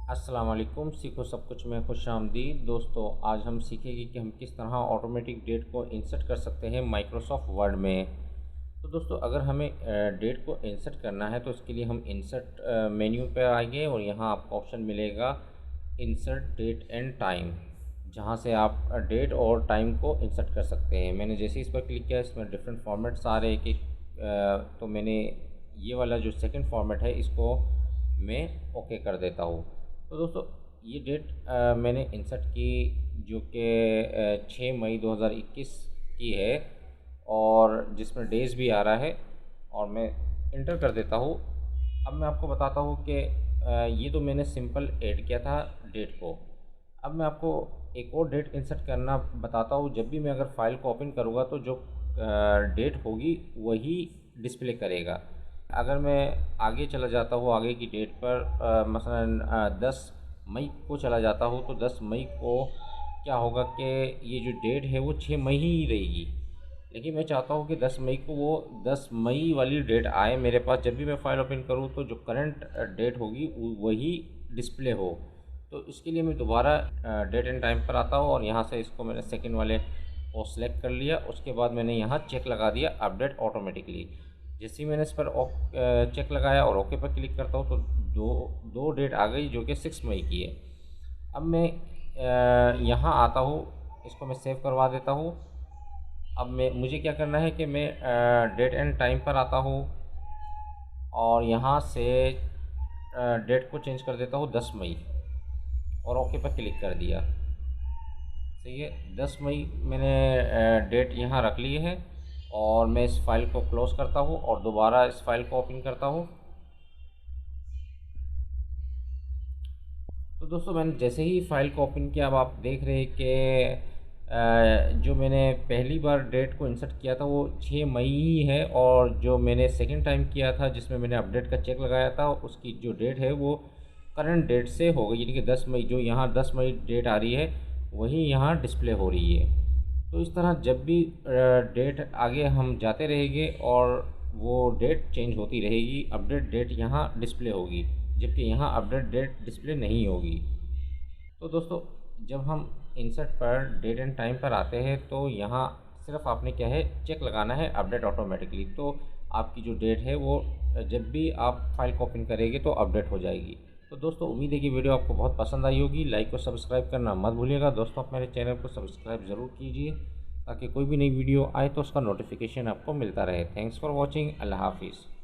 अस्सलाम वालेकुम। सीखो सब कुछ में खुशामदीद। दोस्तों, आज हम सीखेंगे कि हम किस तरह ऑटोमेटिक डेट को इंसर्ट कर सकते हैं माइक्रोसॉफ्ट वर्ड में। तो दोस्तों, अगर हमें डेट को इंसर्ट करना है तो इसके लिए हम इंसर्ट मेन्यू पर आएंगे और यहाँ आपको ऑप्शन मिलेगा इंसर्ट डेट एंड टाइम, जहाँ से आप डेट और टाइम को इंसर्ट कर सकते हैं। मैंने जैसे इस पर क्लिक किया, इसमें डिफरेंट फॉर्मेट्स आ रहे हैं कि तो मैंने ये वाला जो सेकंड फॉर्मेट है इसको मैं ओके कर देता हूँ। तो दोस्तों, ये डेट मैंने इंसर्ट की जो कि 6 मई 2021 की है और जिसमें डेज़ भी आ रहा है और मैं इंटर कर देता हूँ। अब मैं आपको बताता हूँ कि ये तो मैंने सिंपल ऐड किया था डेट को। अब मैं आपको एक और डेट इंसर्ट करना बताता हूँ। जब भी मैं अगर फ़ाइल को ओपन करूँगा तो जो डेट होगी वही डिस्प्ले करेगा। अगर मैं आगे चला जाता हूँ, आगे की डेट पर मसलन 10 मई को चला जाता हूँ, तो 10 मई को क्या होगा कि ये जो डेट है वो 6 मई ही रहेगी। लेकिन मैं चाहता हूँ कि 10 मई को वो 10 मई वाली डेट आए मेरे पास। जब भी मैं फ़ाइल ओपन करूँ तो जो करंट डेट होगी वही डिस्प्ले हो। तो इसके लिए मैं दोबारा डेट एंड टाइम पर आता हूँ और यहाँ से इसको मैंने सेकंड वाले को सिलेक्ट कर लिया। उसके बाद मैंने यहाँ चेक लगा दिया अपडेट ऑटोमेटिकली। जैसे ही मैंने इस पर चेक लगाया और ओके पर क्लिक करता हूँ तो दो डेट आ गई जो कि 6 मई की है। अब मैं यहाँ आता हूँ, इसको मैं सेव करवा देता हूँ। अब मुझे क्या करना है कि मैं डेट एंड टाइम पर आता हूँ और यहाँ से डेट को चेंज कर देता हूँ 10 मई और ओके पर क्लिक कर दिया। सही है, 10 मई मैंने डेट यहाँ रख ली है और मैं इस फाइल को क्लोज़ करता हूँ और दोबारा इस फाइल को ओपन करता हूँ। तो दोस्तों, मैंने जैसे ही फ़ाइल को ओपन किया, अब आप देख रहे हैं कि जो मैंने पहली बार डेट को इंसर्ट किया था वो 6 मई ही है और जो मैंने सेकंड टाइम किया था जिसमें मैंने अपडेट का चेक लगाया था उसकी जो डेट है वो करंट डेट से हो गई, यानी कि 10 मई। जो यहाँ 10 मई डेट आ रही है वही यहाँ डिस्प्ले हो रही है। तो इस तरह जब भी डेट आगे हम जाते रहेंगे और वो डेट चेंज होती रहेगी, अपडेट डेट यहाँ डिस्प्ले होगी, जबकि यहाँ अपडेट डेट डिस्प्ले नहीं होगी। तो दोस्तों, जब हम इंसर्ट पर डेट एंड टाइम पर आते हैं तो यहाँ सिर्फ आपने क्या है चेक लगाना है अपडेट ऑटोमेटिकली। तो आपकी जो डेट है वो जब भी आप फाइल को ओपन करेंगे तो अपडेट हो जाएगी। तो दोस्तों, उम्मीद है कि वीडियो आपको बहुत पसंद आई होगी। लाइक और सब्सक्राइब करना मत भूलिएगा। दोस्तों, आप मेरे चैनल को सब्सक्राइब ज़रूर कीजिए ताकि कोई भी नई वीडियो आए तो उसका नोटिफिकेशन आपको मिलता रहे। Thanks for watching. अल्लाह हाफिज़।